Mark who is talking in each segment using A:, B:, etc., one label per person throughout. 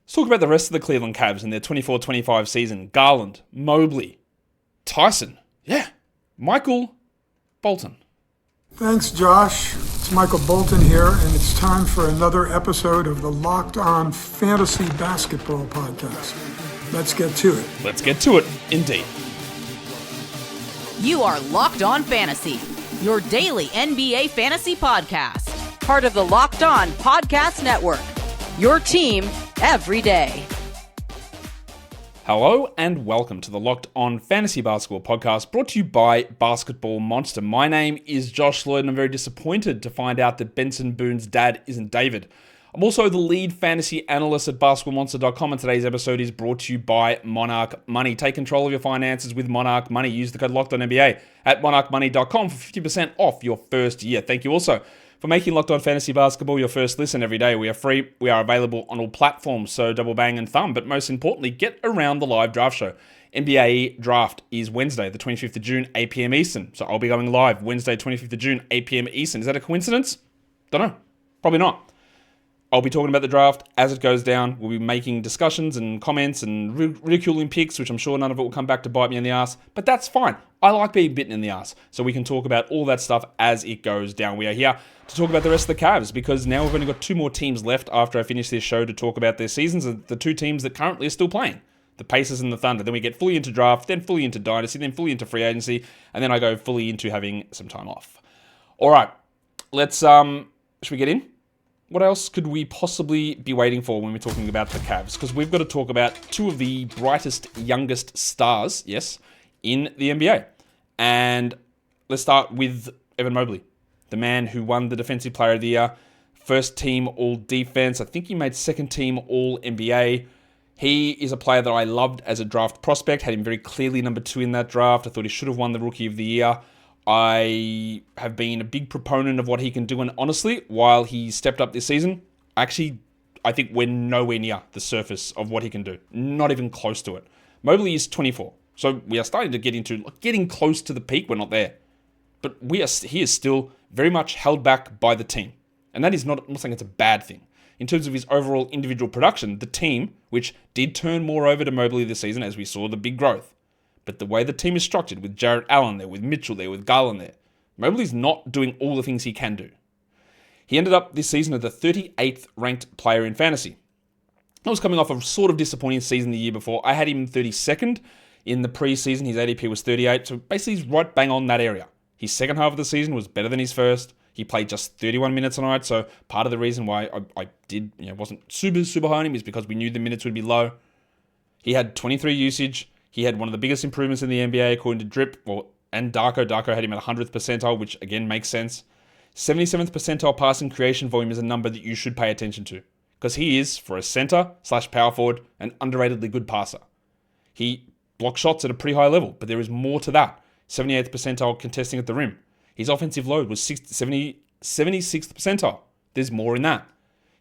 A: Let's talk about the rest of the Cleveland Cavs in their 24-25 season. Garland, Mobley, Tyson, Michael Bolton.
B: Thanks, Josh. It's Michael Bolton here, and it's time for another episode of the Locked On Fantasy Basketball Podcast. Let's get to it.
A: Let's get to it, indeed.
C: You are Locked On Fantasy, your daily NBA fantasy podcast. Part of the Locked On Podcast Network, your team every day.
A: Hello and welcome to the Locked On Fantasy Basketball Podcast, brought to you by Basketball Monster. My name is Josh Lloyd, and I'm very disappointed to find out that Benson Boone's dad isn't David. I'm also the lead fantasy analyst at basketballmonster.com, and today's episode is brought to you by Monarch Money. Take control of your finances with Monarch Money. Use the code LOCKEDONNBA at monarchmoney.com for 50% off your first year. Thank you also for making Locked On Fantasy Basketball your first listen every day. We are free. We are available on all platforms, so double bang and thumb. But most importantly, get around the live draft show. NBA draft is Wednesday, the 25th of June, 8 p.m. Eastern. So I'll be going live Wednesday, 25th of June, 8 p.m. Eastern. Is that a coincidence? Don't know. Probably not. I'll be talking about the draft as it goes down. We'll be making discussions and comments and ridiculing picks, which I'm sure none of it will come back to bite me in the ass. But that's fine. I like being bitten in the ass. So we can talk about all that stuff as it goes down. We are here to talk about the rest of the Cavs because now we've only got two more teams left after I finish this show to talk about their seasons. And the two teams that currently are still playing. The Pacers and the Thunder. Then we get fully into draft, then fully into dynasty, then fully into free agency. And then I go fully into having some time off. All right. Let's, should we get in? What else could we possibly be waiting for when we're talking about the Cavs? Because we've got to talk about two of the brightest, youngest stars, yes, in the NBA. And let's start with Evan Mobley, the man who won the Defensive Player of the Year, first team All-Defense. I think he made second team All-NBA. He is a player that I loved as a draft prospect, had him very clearly number 2 in that draft. I thought he should have won the Rookie of the Year. I have been a big proponent of what he can do, and honestly, while he stepped up this season, I think we're nowhere near the surface of what he can do. Not even close to it. Mobley is 24, so we are starting to get into getting close to the peak. We're not there, but he is still very much held back by the team, and that is not. I'm not saying it's a bad thing. In terms of his overall individual production, the team, which did turn more over to Mobley this season, as we saw the big growth. But the way the team is structured, with Jarrett Allen there, with Mitchell there, with Garland there, Mobley's not doing all the things he can do. He ended up this season as the 38th ranked player in fantasy. I was coming off a sort of disappointing season the year before. I had him 32nd in the preseason. His ADP was 38, so basically he's right bang on that area. His second half of the season was better than his first. He played just 31 minutes a night, so part of the reason why I wasn't super high on him is because we knew the minutes would be low. He had 23 usage. He had one of the biggest improvements in the NBA according to Drip, and Darko. Darko had him at 100th percentile, which again makes sense. 77th percentile passing creation volume is a number that you should pay attention to, because he is, for a center/power forward, an underratedly good passer. He blocks shots at a pretty high level, but there is more to that. 78th percentile contesting at the rim. His offensive load was 76th percentile. There's more in that.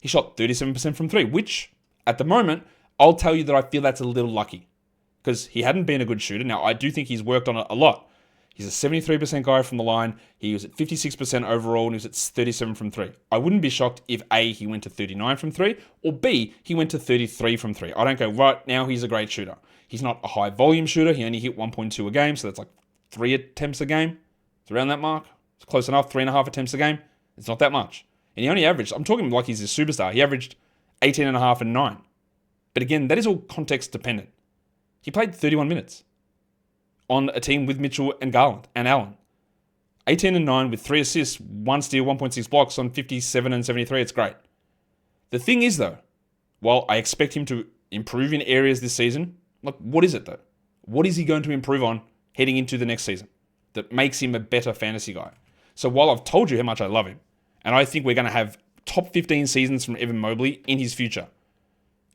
A: He shot 37% from 3, which, at the moment, I'll tell you that I feel that's a little lucky, because he hadn't been a good shooter. Now, I do think he's worked on it a lot. He's a 73% guy from the line. He was at 56% overall, and he was at 37 from 3. I wouldn't be shocked if A, he went to 39 from 3, or B, he went to 33 from 3. I don't go, right now he's a great shooter. He's not a high volume shooter. He only hit 1.2 a game, so that's like 3 attempts a game. It's around that mark. It's close enough, 3.5 attempts a game. It's not that much. And he only averaged, I'm talking like he's a superstar, he averaged 18.5 and 9. But again, that is all context dependent. He played 31 minutes on a team with Mitchell and Garland and Allen. 18 and 9 with 3 assists, 1 steal, 1.6 blocks on 57 and 73. It's great. The thing is, though, while I expect him to improve in areas this season, what is it, though? What is he going to improve on heading into the next season that makes him a better fantasy guy? So while I've told you how much I love him, and I think we're going to have top 15 seasons from Evan Mobley in his future,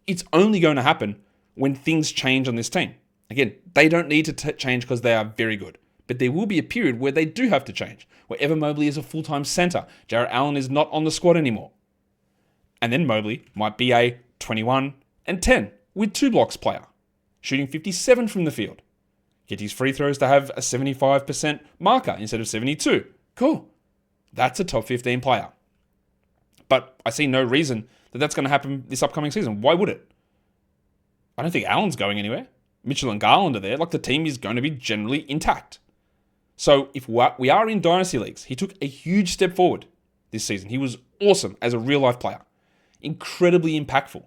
A: it's only going to happen when things change on this team. Again, they don't need to change because they are very good. But there will be a period where they do have to change, where Evan Mobley is a full-time center. Jarrett Allen is not on the squad anymore. And then Mobley might be a 21 and 10 with 2 blocks player, shooting 57 from the field. Get his free throws to have a 75% marker instead of 72. Cool. That's a top 15 player. But I see no reason that that's going to happen this upcoming season. Why would it? I don't think Allen's going anywhere. Mitchell and Garland are there. Like, the team is going to be generally intact. So if we are in dynasty leagues, he took a huge step forward this season. He was awesome as a real-life player. Incredibly impactful.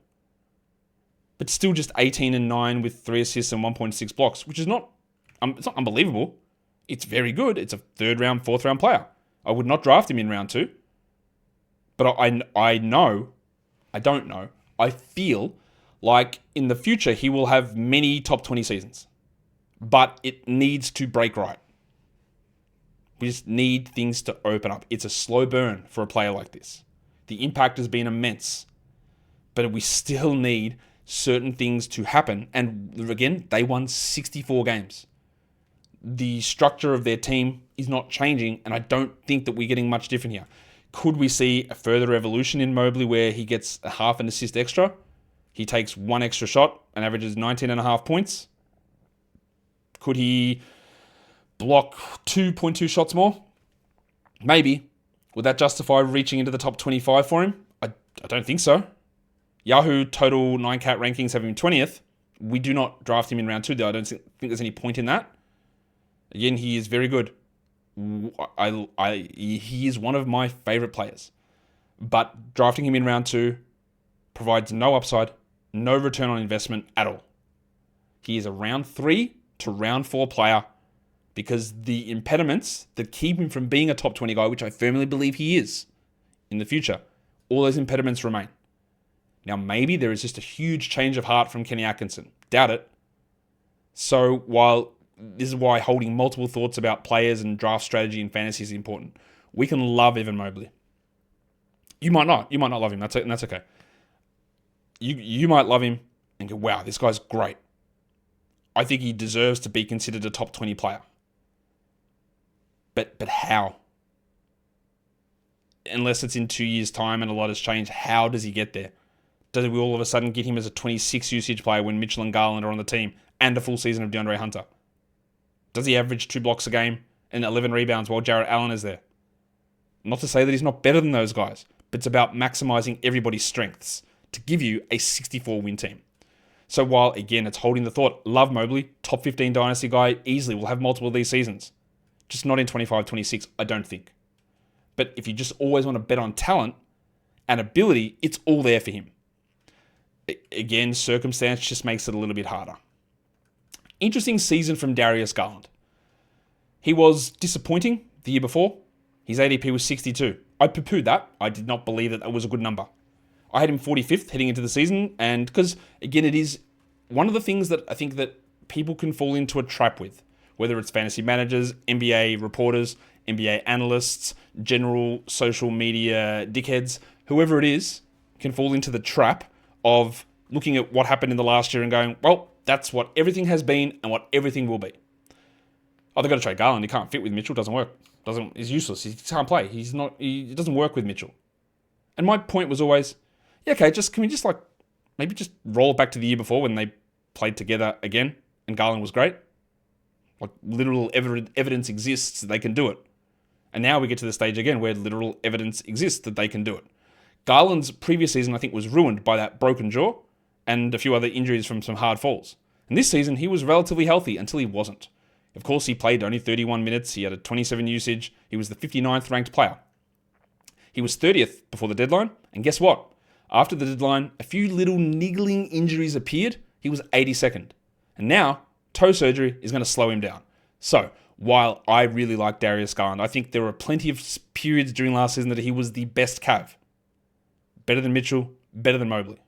A: But still just 18-9 with 3 assists and 1.6 blocks, which is not, it's not unbelievable. It's very good. It's a 3rd round, 4th round player. I would not draft him in round 2. But I feel like in the future he will have many top 20 seasons. But it needs to break right. We just need things to open up. It's a slow burn for a player like this. The impact has been immense. But we still need certain things to happen. And again, they won 64 games. The structure of their team is not changing, and I don't think that we're getting much different here. Could we see a further evolution in Mobley where he gets a half an assist extra? He takes 1 extra shot and averages 19.5 points. Could he block 2.2 shots more? Maybe. Would that justify reaching into the top 25 for him? I don't think so. Yahoo total 9-cat rankings have him 20th. We do not draft him in round 2, though. I don't think there's any point in that. Again, he is very good. He is one of my favorite players. But drafting him in round 2 provides no upside, no return on investment at all. He is a round 3 to round 4 player because the impediments that keep him from being a top 20 guy, which I firmly believe he is in the future, all those impediments remain. Now, maybe there is just a huge change of heart from Kenny Atkinson. Doubt it. So while this is why holding multiple thoughts about players and draft strategy and fantasy is important, we can love Evan Mobley. You might not. You might not love him. That's okay. You might love him and go, wow, this guy's great. I think he deserves to be considered a top 20 player. But how? Unless it's in 2 years' time and a lot has changed, how does he get there? Does we all of a sudden get him as a 26 usage player when Mitchell and Garland are on the team and a full season of DeAndre Hunter? Does he average 2 blocks a game and 11 rebounds while Jarrett Allen is there? Not to say that he's not better than those guys, but it's about maximizing everybody's strengths to give you a 64-win team. So while, again, it's holding the thought, love Mobley, top 15 dynasty guy, easily will have multiple of these seasons. Just not in 25, 26, I don't think. But if you just always want to bet on talent and ability, it's all there for him. Again, circumstance just makes it a little bit harder. Interesting season from Darius Garland. He was disappointing the year before. His ADP was 62. I poo-pooed that. I did not believe that was a good number. I had him 45th heading into the season, and because, again, it is one of the things that I think that people can fall into a trap with, whether it's fantasy managers, NBA reporters, NBA analysts, general social media dickheads, whoever it is, can fall into the trap of looking at what happened in the last year and going, well, that's what everything has been and what everything will be. Oh, they've got to trade Garland. He can't fit with Mitchell. Doesn't work. He's useless. He can't play. He doesn't work with Mitchell. And my point was always, yeah, okay, can we just maybe just roll back to the year before when they played together again and Garland was great? Like, literal evidence exists that they can do it. And now we get to the stage again where literal evidence exists that they can do it. Garland's previous season, I think, was ruined by that broken jaw and a few other injuries from some hard falls. And this season, he was relatively healthy until he wasn't. Of course, he played only 31 minutes. He had a 27 usage. He was the 59th ranked player. He was 30th before the deadline. And guess what? After the deadline, a few little niggling injuries appeared. He was 82nd. And now, toe surgery is going to slow him down. So, while I really like Darius Garland, I think there were plenty of periods during last season that he was the best Cav. Better than Mitchell, better than Mobley.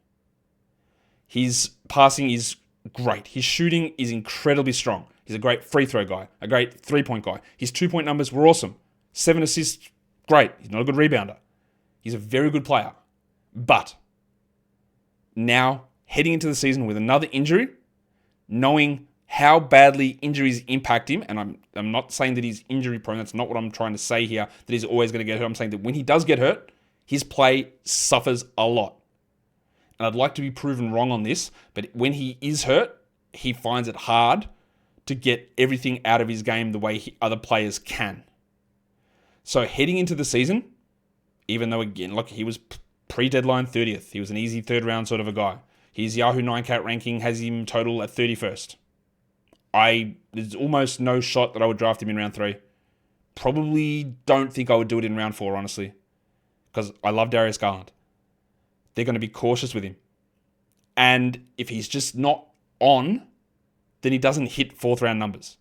A: His passing is great. His shooting is incredibly strong. He's a great free throw guy, a great 3-point guy. His 2-point numbers were awesome. 7 assists, great. He's not a good rebounder. He's a very good player. But now, heading into the season with another injury, knowing how badly injuries impact him, and I'm not saying that he's injury prone, that's not what I'm trying to say here, that he's always going to get hurt. I'm saying that when he does get hurt, his play suffers a lot. And I'd like to be proven wrong on this, but when he is hurt, he finds it hard to get everything out of his game the way other players can. So heading into the season, even though, again, look, he was pre-deadline 30th. He was an easy third round sort of a guy. His Yahoo 9Cat ranking has him total at 31st. There's almost no shot that I would draft him in round 3. Probably don't think I would do it in round 4, honestly, because I love Darius Garland. They're going to be cautious with him. And if he's just not on, then he doesn't hit 4th round numbers.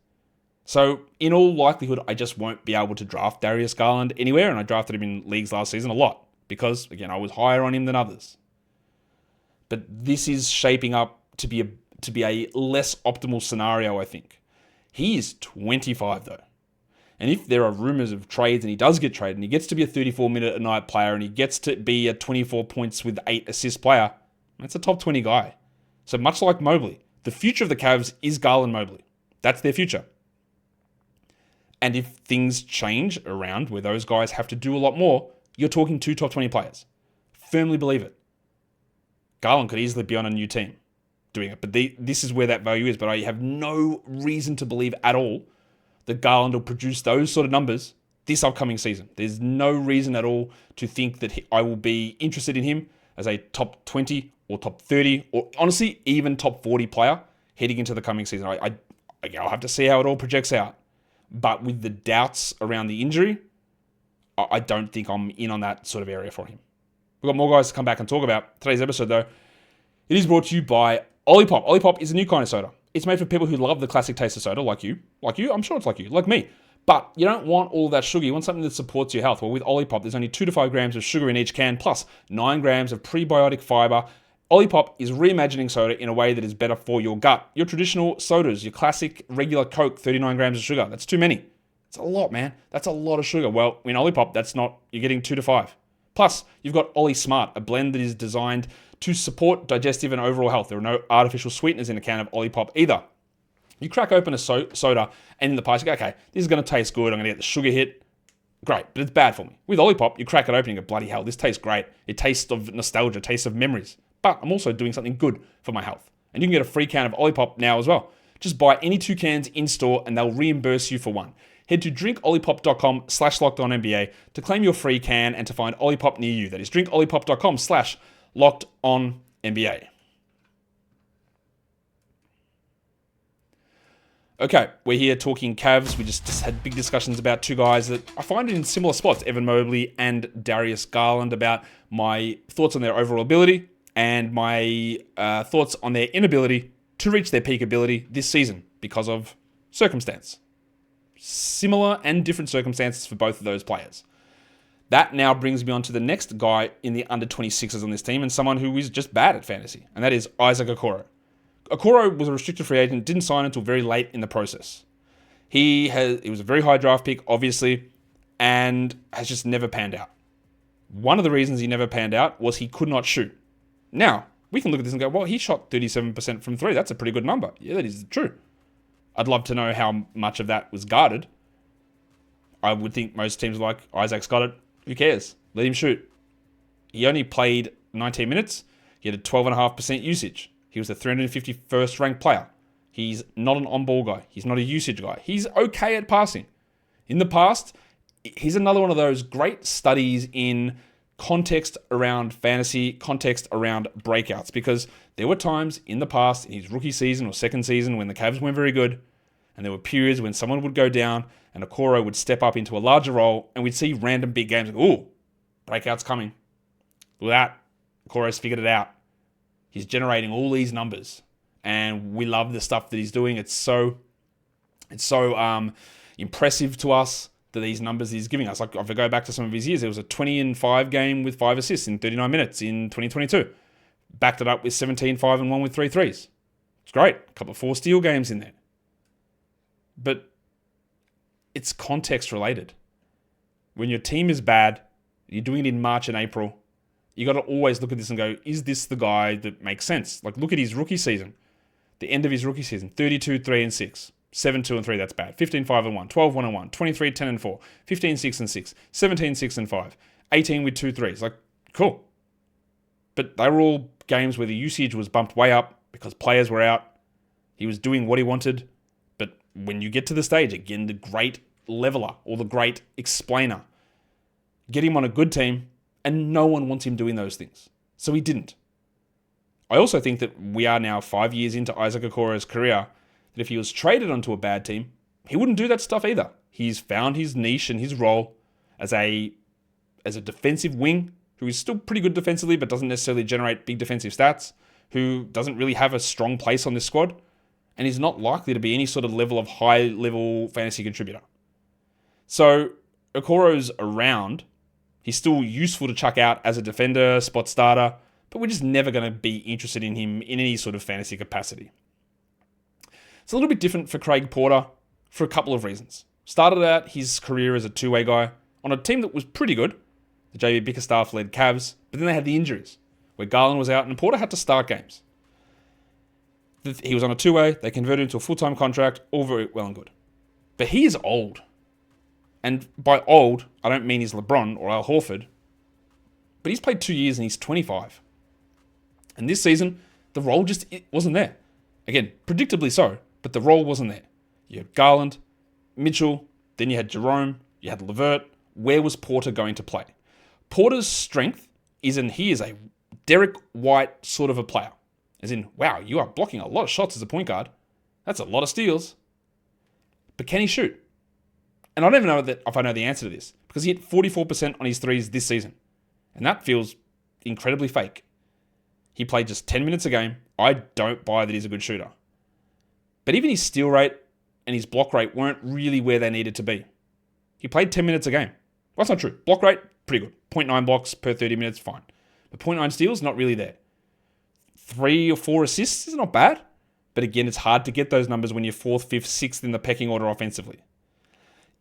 A: So in all likelihood, I just won't be able to draft Darius Garland anywhere, and I drafted him in leagues last season a lot because, again, I was higher on him than others. But this is shaping up to be a less optimal scenario, I think. He is 25, though. And if there are rumors of trades and he does get traded and he gets to be a 34-minute-a-night player and he gets to be a 24 points with 8 assist player, that's a top 20 guy. So much like Mobley, the future of the Cavs is Garland Mobley. That's their future. And if things change around where those guys have to do a lot more, you're talking 2 top 20 players. Firmly believe it. Garland could easily be on a new team doing it, but this is where that value is. But I have no reason to believe at all that Garland will produce those sort of numbers this upcoming season. There's no reason at all to think that I will be interested in him as a top 20 or top 30 or honestly even top 40 player heading into the coming season. I'll have to see how it all projects out. But with the doubts around the injury, I don't think I'm in on that sort of area for him. We've got more guys to come back and talk about. Today's episode, though, it is brought to you by Olipop. Olipop is a new kind of soda. It's made for people who love the classic taste of soda, like you. Like you, I'm sure it's like you, like me. But you don't want all that sugar. You want something that supports your health. Well, with Olipop, there's only 2 to 5 grams of sugar in each can, plus 9 grams of prebiotic fiber. Olipop is reimagining soda in a way that is better for your gut. Your traditional sodas, your classic regular Coke, 39 grams of sugar. That's too many. It's a lot, man. That's a lot of sugar. Well, in Olipop, that's not. You're getting 2 to 5. Plus, you've got Oli Smart, a blend that is designed to support digestive and overall health. There are no artificial sweeteners in a can of Olipop either. You crack open a soda, and in the past you go, okay, this is going to taste good. I'm going to get the sugar hit. Great, but it's bad for me. With Olipop, you crack it open and you go, bloody hell, this tastes great. It tastes of nostalgia, tastes of memories. But I'm also doing something good for my health. And you can get a free can of Olipop now as well. Just buy any 2 cans in-store and they'll reimburse you for 1. Head to drinkolipop.com/LockedOnNBA to claim your free can and to find Olipop near you. That is drinkolipop.com/LockedOnNBA. Okay, we're here talking Cavs. We just had big discussions about 2 guys that I find in similar spots, Evan Mobley and Darius Garland, about my thoughts on their overall ability and my thoughts on their inability to reach their peak ability this season because of circumstance. Similar and different circumstances for both of those players. That now brings me on to the next guy in the under 26ers on this team and someone who is just bad at fantasy, and that is Isaac Okoro. Okoro was a restricted free agent, didn't sign until very late in the process. He was a very high draft pick, obviously, and has just never panned out. One of the reasons he never panned out was he could not shoot. Now, we can look at this and go, well, he shot 37% from 3. That's a pretty good number. Yeah, that is true. I'd love to know how much of that was guarded. I would think most teams are like, Isaac's got it. Who cares? Let him shoot. He only played 19 minutes. He had a 12.5% usage. He was the 351st ranked player. He's not an on-ball guy. He's not a usage guy. He's okay at passing. In the past, he's another one of those great studies in context around fantasy, context around breakouts, because there were times in the past, in his rookie season or second season, when the Cavs weren't very good, and there were periods when someone would go down and Okoro would step up into a larger role, and we'd see random big games like, ooh, breakout's coming. Look at that. Okoro's figured it out. He's generating all these numbers, and we love the stuff that he's doing. It's so impressive to us that these numbers he's giving us. Like, if I go back to some of his years, there was a 20-5 game with 5 assists in 39 minutes in 2022. Backed it up with 17-5 and 1 with 3 threes. It's great. A couple of 4 steal games in there. But it's context related. When your team is bad, you're doing it in March and April, you got to always look at this and go, is this the guy that makes sense? Like, look at his rookie season. The end of his rookie season, 32-3-6. 7-2-3, that's bad. 15-5-1, 12-1-1, 23-10-4, 15-6-6, 17-6-5, 18 with 2 threes. Like, cool. But they were all games where the usage was bumped way up because players were out. He was doing what he wanted. But when you get to the stage, again, the great leveler or the great explainer, get him on a good team, and no one wants him doing those things. So he didn't. I also think that we are now 5 years into Isaac Okoro's career, that if he was traded onto a bad team, he wouldn't do that stuff either. He's found his niche and his role as a defensive wing who is still pretty good defensively but doesn't necessarily generate big defensive stats, who doesn't really have a strong place on this squad, and is not likely to be any sort of level of high-level fantasy contributor. So Okoro's around. He's still useful to chuck out as a defender, spot starter, but we're just never going to be interested in him in any sort of fantasy capacity. It's a little bit different for Craig Porter for a couple of reasons. Started out his career as a two-way guy on a team that was pretty good, the JB Bickerstaff-led Cavs, but then they had the injuries, where Garland was out and Porter had to start games. He was on a two-way, they converted him to a full-time contract, all very well and good. But he is old. And by old, I don't mean he's LeBron or Al Horford, but he's played 2 years and he's 25. And this season, the role just wasn't there. Again, predictably so, but the role wasn't there. You had Garland, Mitchell, then you had Jerome, you had LeVert. Where was Porter going to play? Porter's strength is he is a Derek White sort of a player. As in, wow, you are blocking a lot of shots as a point guard. That's a lot of steals. But can he shoot? And I don't even know if I know the answer to this, because he hit 44% on his threes this season. And that feels incredibly fake. He played just 10 minutes a game. I don't buy that he's a good shooter. But even his steal rate and his block rate weren't really where they needed to be. He played 10 minutes a game. Well, that's not true. Block rate, pretty good. 0.9 blocks per 30 minutes, fine. But 0.9 steals, not really there. 3 or 4 assists is not bad. But again, it's hard to get those numbers when you're 4th, 5th, 6th in the pecking order offensively.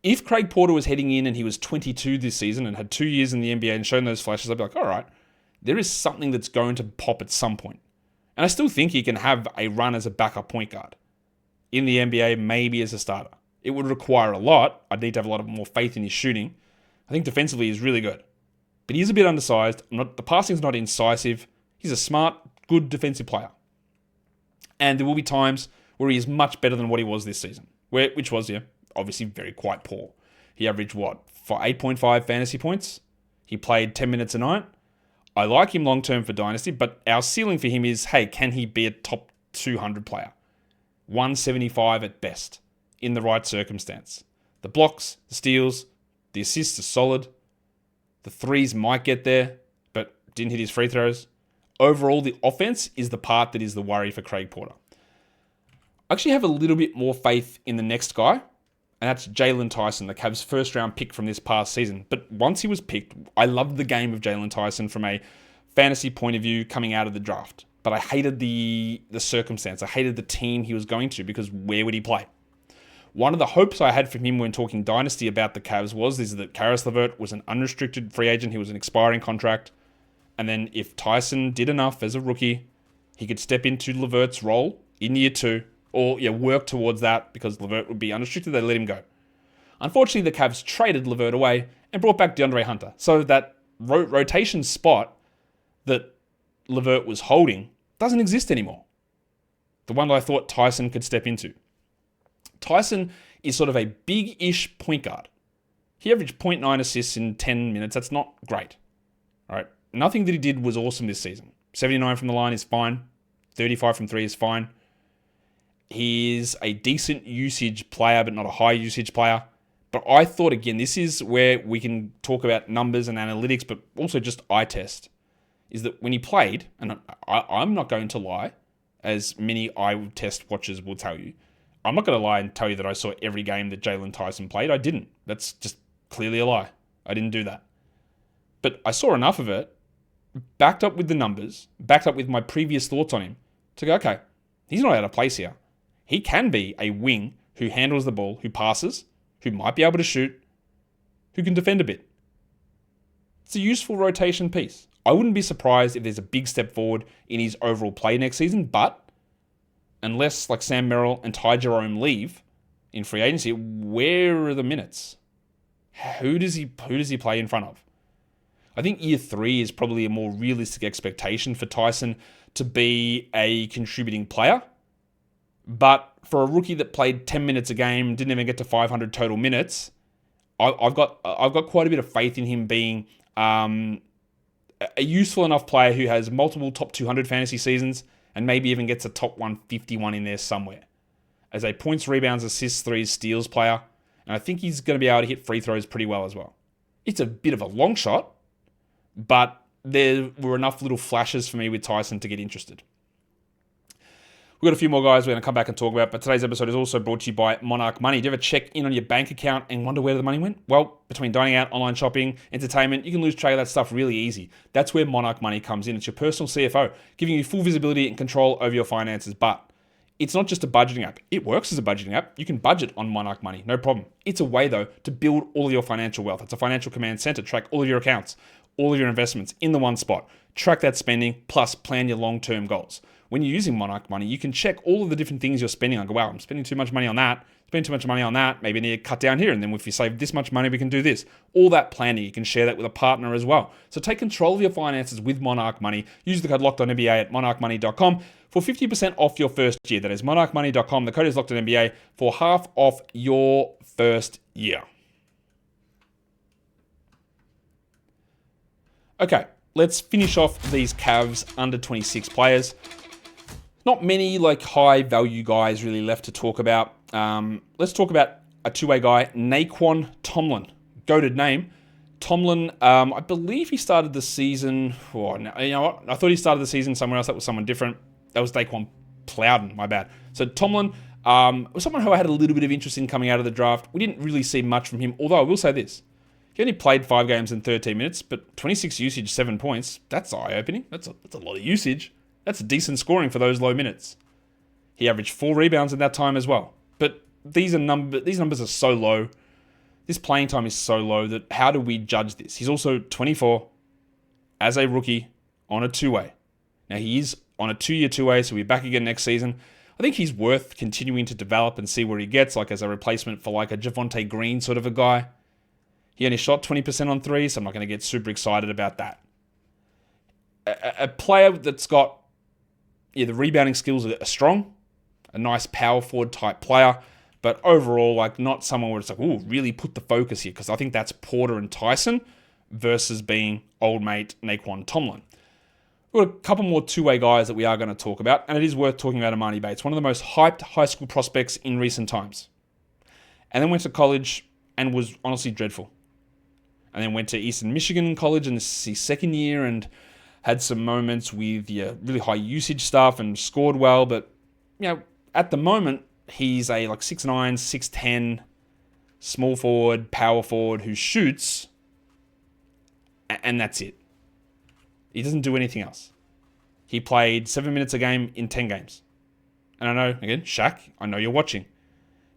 A: If Craig Porter was heading in and he was 22 this season and had 2 years in the NBA and shown those flashes, I'd be like, all right, there is something that's going to pop at some point. And I still think he can have a run as a backup point guard. In the NBA, maybe as a starter. It would require a lot. I'd need to have a lot of more faith in his shooting. I think defensively he's really good. But he's a bit undersized. The passing's not incisive. He's a smart, good defensive player. And there will be times where he is much better than what he was this season. Which was, obviously very quite poor. He averaged, for 8.5 fantasy points? He played 10 minutes a night. I like him long-term for Dynasty, but our ceiling for him is, hey, can he be a top 200 player? 175 at best, in the right circumstance. The blocks, the steals, the assists are solid. The threes might get there, but didn't hit his free throws. Overall, the offense is the part that is the worry for Craig Porter. I actually have a little bit more faith in the next guy, and that's Jaylon Tyson, the Cavs' first-round pick from this past season. But once he was picked, I loved the game of Jaylon Tyson from a fantasy point of view coming out of the draft. But I hated the circumstance. I hated the team he was going to, because where would he play? One of the hopes I had from him when talking Dynasty about the Cavs was that Caris LeVert was an unrestricted free agent. He was an expiring contract. And then if Tyson did enough as a rookie, he could step into LeVert's role in year 2, or work towards that, because LeVert would be unrestricted. They'd let him go. Unfortunately, the Cavs traded LeVert away and brought back DeAndre Hunter. So that rotation spot that LeVert was holding doesn't exist anymore. The one that I thought Tyson could step into. Tyson is sort of a big-ish point guard. He averaged 0.9 assists in 10 minutes. That's not great. All right. Nothing that he did was awesome this season. 79 from the line is fine. 35 from 3 is fine. He's a decent usage player, but not a high usage player. But I thought, again, this is where we can talk about numbers and analytics, but also just eye test, is that when he played, and I'm not going to lie, as many eye test watchers will tell you, I'm not going to lie and tell you that I saw every game that Jaylon Tyson played. I didn't. That's just clearly a lie. I didn't do that. But I saw enough of it, backed up with the numbers, backed up with my previous thoughts on him, to go, okay, he's not out of place here. He can be a wing who handles the ball, who passes, who might be able to shoot, who can defend a bit. It's a useful rotation piece. I wouldn't be surprised if there's a big step forward in his overall play next season, but unless like Sam Merrill and Ty Jerome leave in free agency, where are the minutes? Who does he play in front of? I think year 3 is probably a more realistic expectation for Tyson to be a contributing player. But for a rookie that played 10 minutes a game, didn't even get to 500 total minutes, I've got quite a bit of faith in him being a useful enough player who has multiple top 200 fantasy seasons and maybe even gets a top 151 in there somewhere. As a points, rebounds, assists, threes, steals player. And I think he's going to be able to hit free throws pretty well as well. It's a bit of a long shot, but there were enough little flashes for me with Tyson to get interested. We've got a few more guys we're going to come back and talk about, but today's episode is also brought to you by Monarch Money. Do you ever check in on your bank account and wonder where the money went? Well, between dining out, online shopping, entertainment, you can lose track of that stuff really easy. That's where Monarch Money comes in. It's your personal CFO, giving you full visibility and control over your finances. But it's not just a budgeting app. It works as a budgeting app. You can budget on Monarch Money, no problem. It's a way, though, to build all of your financial wealth. It's a financial command center. Track all of your accounts, all of your investments in the one spot. Track that spending, plus plan your long-term goals. When you're using Monarch Money, you can check all of the different things you're spending on. Go, wow, I'm spending too much money on that. Spending too much money on that. Maybe I need to cut down here. And then if you save this much money, we can do this. All that planning, you can share that with a partner as well. So take control of your finances with Monarch Money. Use the code LOCKEDONNBA at monarchmoney.com for 50% off your first year. That is monarchmoney.com. The code is LOCKEDONNBA for half off your first year. Okay, let's finish off these Cavs under 26 players. Not many high value guys really left to talk about. Let's talk about a two-way guy, Nae'Qwan Tomlin. Goated name. Tomlin, I believe he started the season. Oh, no, you know what? I thought he started the season somewhere else. That was someone different. That was Daquan Plowden, my bad. So Tomlin was someone who I had a little bit of interest in coming out of the draft. We didn't really see much from him, although I will say this. He only played 5 games in 13 minutes, but 26 usage, 7 points. That's eye-opening. That's a lot of usage. That's decent scoring for those low minutes. He averaged 4 rebounds in that time as well. But these numbers are so low. This playing time is so low that how do we judge this? He's also 24 as a rookie on a two-way. Now, he is on a 2-year two-way, so we'll be back again next season. I think he's worth continuing to develop and see where he gets, as a replacement for a Javonte Green sort of a guy. He only shot 20% on threes, so I'm not going to get super excited about that. A player that's got the rebounding skills are strong, a nice power forward type player, but overall, not someone where it's really put the focus here, because I think that's Porter and Tyson versus being old mate Nae'Qwan Tomlin. We've got a couple more two-way guys that we are going to talk about, and it is worth talking about Emoni Bates, one of the most hyped high school prospects in recent times. And then went to college and was honestly dreadful. And then went to Eastern Michigan College in his second year and had some moments with really high usage stuff and scored well. But, at the moment, he's a 6'9", 6'10", small forward, power forward who shoots, and that's it. He doesn't do anything else. He played 7 minutes a game in 10 games. And I know, again, Shaq, I know you're watching.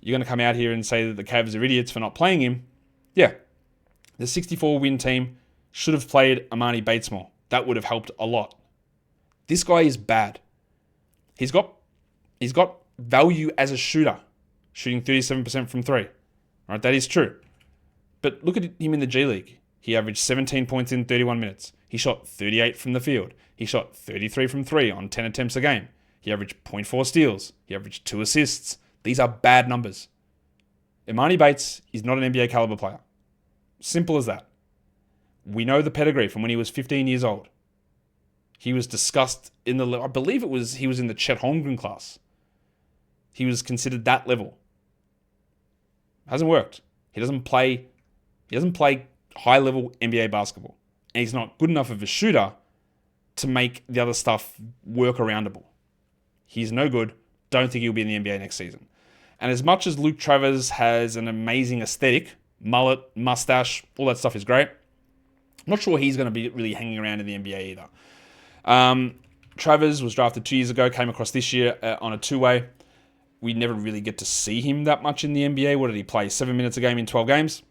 A: You're going to come out here and say that the Cavs are idiots for not playing him. Yeah. The 64-win team should have played Emoni Bates more. That would have helped a lot. This guy is bad. He's got value as a shooter, shooting 37% from 3. Right, that is true. But look at him in the G League. He averaged 17 points in 31 minutes. He shot 38 from the field. He shot 33 from 3 on 10 attempts a game. He averaged 0.4 steals. He averaged 2 assists. These are bad numbers. Emoni Bates is not an NBA caliber player. Simple as that. We know the pedigree from when he was 15 years old. He was discussed I believe he was in the Chet Holmgren class. He was considered that level. Hasn't worked. He doesn't play high level NBA basketball. And he's not good enough of a shooter to make the other stuff work aroundable. He's no good. Don't think he'll be in the NBA next season. And as much as Luke Travers has an amazing aesthetic, mullet, mustache, all that stuff is great, I'm not sure he's going to be really hanging around in the NBA either. Travers was drafted 2 years ago, came across this year on a two-way. We never really get to see him that much in the NBA. What did he play? 7 minutes a game in 12 games.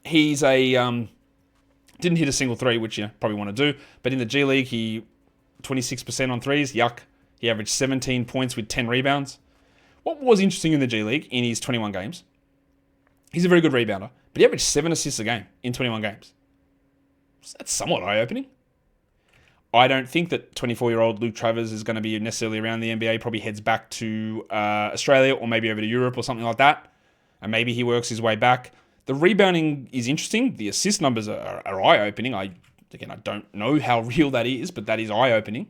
A: He's didn't hit a single three, which you probably want to do. But in the G League, he 26% on threes. Yuck. He averaged 17 points with 10 rebounds. What was interesting in the G League in his 21 games, he's a very good rebounder, but he averaged 7 assists a game in 21 games. So that's somewhat eye-opening. I don't think that 24-year-old Luke Travers is going to be necessarily around the NBA. Probably heads back to Australia or maybe over to Europe or something like that. And maybe he works his way back. The rebounding is interesting. The assist numbers are eye-opening. I Again, I don't know how real that is, but that is eye-opening.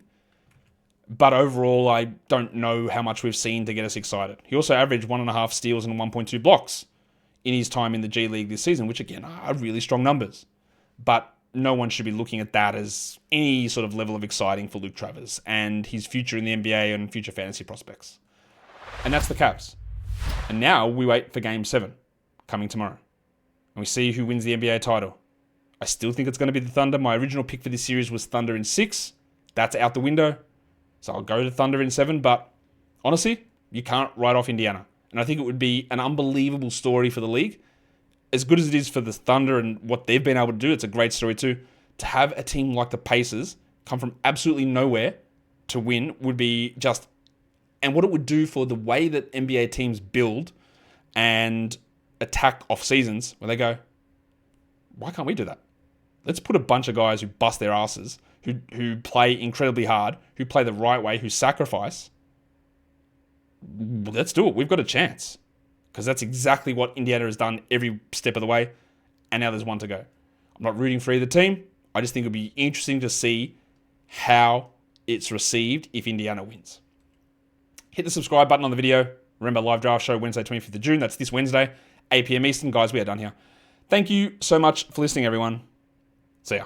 A: But overall, I don't know how much we've seen to get us excited. He also averaged 1.5 steals and 1.2 blocks in his time in the G League this season, which again are really strong numbers. But no one should be looking at that as any sort of level of exciting for Luke Travers and his future in the NBA and future fantasy prospects. And that's the Cavs. And now we wait for Game 7, coming tomorrow. And we see who wins the NBA title. I still think it's going to be the Thunder. My original pick for this series was Thunder in 6. That's out the window. So I'll go to Thunder in 7. But honestly, you can't write off Indiana. And I think it would be an unbelievable story for the league. As good as it is for the Thunder and what they've been able to do, it's a great story too. To have a team like the Pacers come from absolutely nowhere to win would be just... And what it would do for the way that NBA teams build and attack off seasons, where they go, why can't we do that? Let's put a bunch of guys who bust their asses, who play incredibly hard, who play the right way, who sacrifice. Let's do it. We've got a chance. Because that's exactly what Indiana has done every step of the way. And now there's one to go. I'm not rooting for either team. I just think it'll be interesting to see how it's received if Indiana wins. Hit the subscribe button on the video. Remember, live draft show Wednesday, 25th of June. That's this Wednesday, 8 p.m. Eastern. Guys, we are done here. Thank you so much for listening, everyone. See ya.